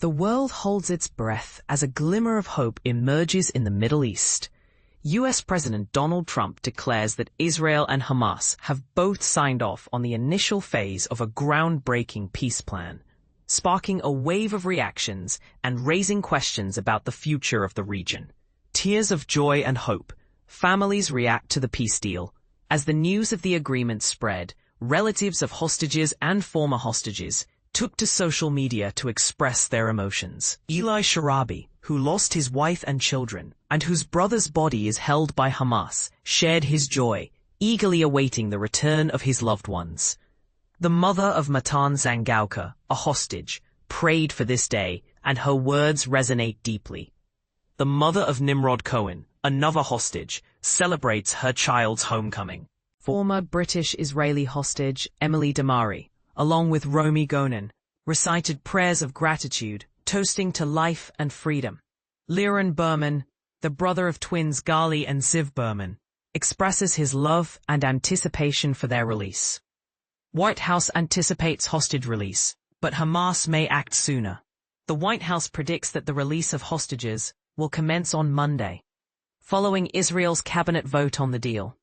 The world holds its breath as a glimmer of hope emerges in the Middle East. U.S. President Donald Trump declares that Israel and Hamas have both signed off on the initial phase of a groundbreaking peace plan, sparking a wave of reactions and raising questions about the future of the region. Tears of joy and hope. Families react to the peace deal. As the news of the agreement spread, relatives of hostages and former hostages took to social media to express their emotions. Eli Sharabi, who lost his wife and children, and whose brother's body is held by Hamas, shared his joy, eagerly awaiting the return of his loved ones. The mother of Matan Zangauka, a hostage, prayed for this day, and her words resonate deeply. The mother of Nimrod Cohen, another hostage, celebrates her child's homecoming. Former British-Israeli hostage Emily Damari, along with Romy Gonen, recited prayers of gratitude, toasting to life and freedom. Liran Berman, the brother of twins Gali and Ziv Berman, expresses his love and anticipation for their release. White House anticipates hostage release, but Hamas may act sooner. The White House predicts that the release of hostages will commence on Monday, following Israel's cabinet vote on the deal.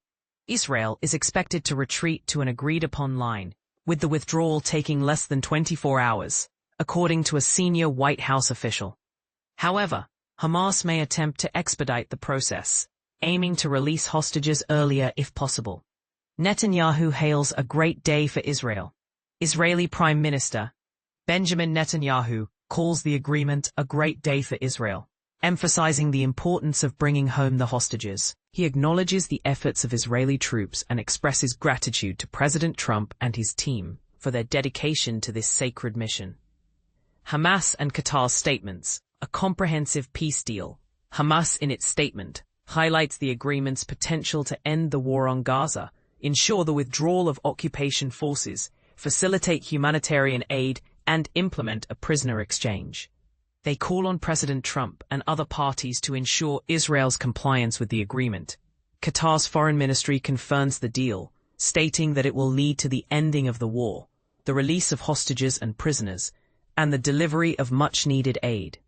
Israel is expected to retreat to an agreed-upon line, with the withdrawal taking less than 24 hours, according to a senior White House official. However, Hamas may attempt to expedite the process, aiming to release hostages earlier if possible. Netanyahu hails a great day for Israel. Israeli Prime Minister Benjamin Netanyahu calls the agreement a great day for Israel, emphasizing the importance of bringing home the hostages. He acknowledges the efforts of Israeli troops and expresses gratitude to President Trump and his team for their dedication to this sacred mission. Hamas and Qatar's statements, a comprehensive peace deal. Hamas, in its statement, highlights the agreement's potential to end the war on Gaza, ensure the withdrawal of occupation forces, facilitate humanitarian aid, and implement a prisoner exchange. They call on President Trump and other parties to ensure Israel's compliance with the agreement. Qatar's foreign ministry confirms the deal, stating that it will lead to the ending of the war, the release of hostages and prisoners, and the delivery of much-needed aid.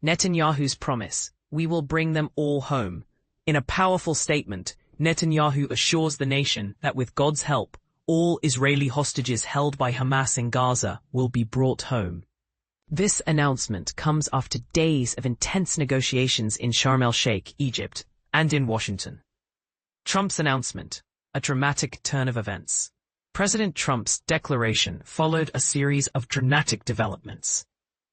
Netanyahu's promise, "We will bring them all home." In a powerful statement, Netanyahu assures the nation that with God's help, all Israeli hostages held by Hamas in Gaza will be brought home. This announcement comes after days of intense negotiations in Sharm el-Sheikh, Egypt, and in Washington. Trump's announcement, a dramatic turn of events. President Trump's declaration followed a series of dramatic developments.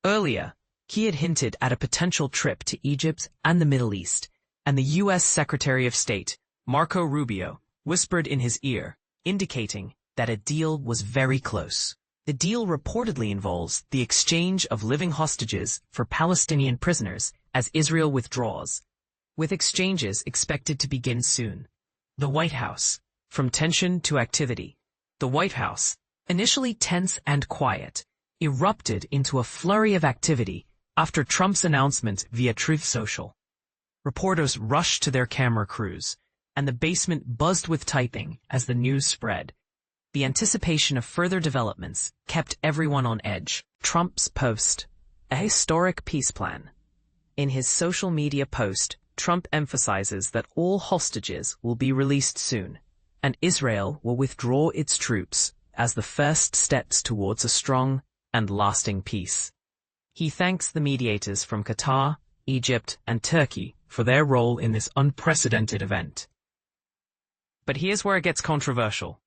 Earlier, he had hinted at a potential trip to Egypt and the Middle East, and the U.S. Secretary of State, Marco Rubio, whispered in his ear, indicating that a deal was very close. The deal reportedly involves the exchange of living hostages for Palestinian prisoners as Israel withdraws, with exchanges expected to begin soon. The White House, from tension to activity. The White House, initially tense and quiet, erupted into a flurry of activity after Trump's announcement via Truth Social. Reporters rushed to their camera crews, and the basement buzzed with typing as the news spread. The anticipation of further developments kept everyone on edge. Trump's post, a historic peace plan. In his social media post, Trump emphasizes that all hostages will be released soon, and Israel will withdraw its troops as the first steps towards a strong and lasting peace. He thanks the mediators from Qatar, Egypt, and Turkey for their role in this unprecedented event. But here's where it gets controversial.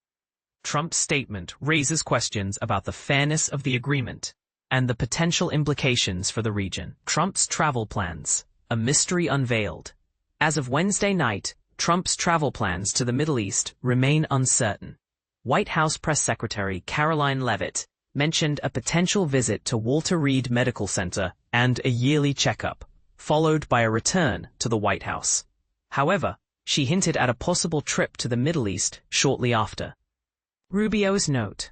Trump's statement raises questions about the fairness of the agreement and the potential implications for the region. Trump's travel plans, a mystery unveiled. As of Wednesday night, Trump's travel plans to the Middle East remain uncertain. White House Press Secretary Caroline Leavitt mentioned a potential visit to Walter Reed Medical Center and a yearly checkup, followed by a return to the White House. However, she hinted at a possible trip to the Middle East shortly after. Rubio's note,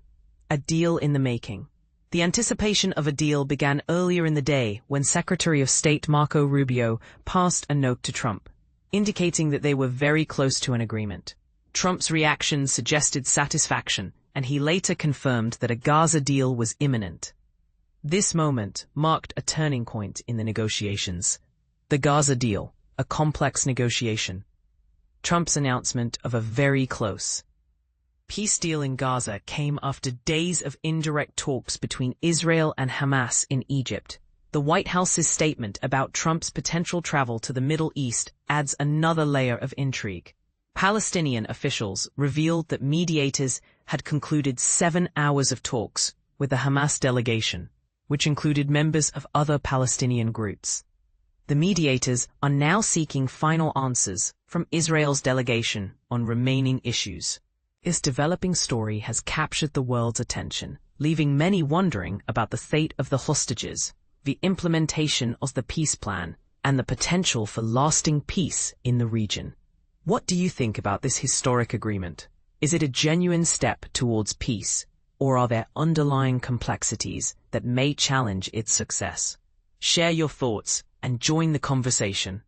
a deal in the making. The anticipation of a deal began earlier in the day when Secretary of State Marco Rubio passed a note to Trump, indicating that they were very close to an agreement. Trump's reaction suggested satisfaction, and he later confirmed that a Gaza deal was imminent. This moment marked a turning point in the negotiations. The Gaza deal, a complex negotiation. Trump's announcement of a very close peace deal in Gaza came after days of indirect talks between Israel and Hamas in Egypt. The White House's statement about Trump's potential travel to the Middle East adds another layer of intrigue. Palestinian officials revealed that mediators had concluded 7 hours of talks with the Hamas delegation, which included members of other Palestinian groups. The mediators are now seeking final answers from Israel's delegation on remaining issues. This developing story has captured the world's attention, leaving many wondering about the fate of the hostages, the implementation of the peace plan, and the potential for lasting peace in the region. What do you think about this historic agreement? Is it a genuine step towards peace, or are there underlying complexities that may challenge its success? Share your thoughts and join the conversation.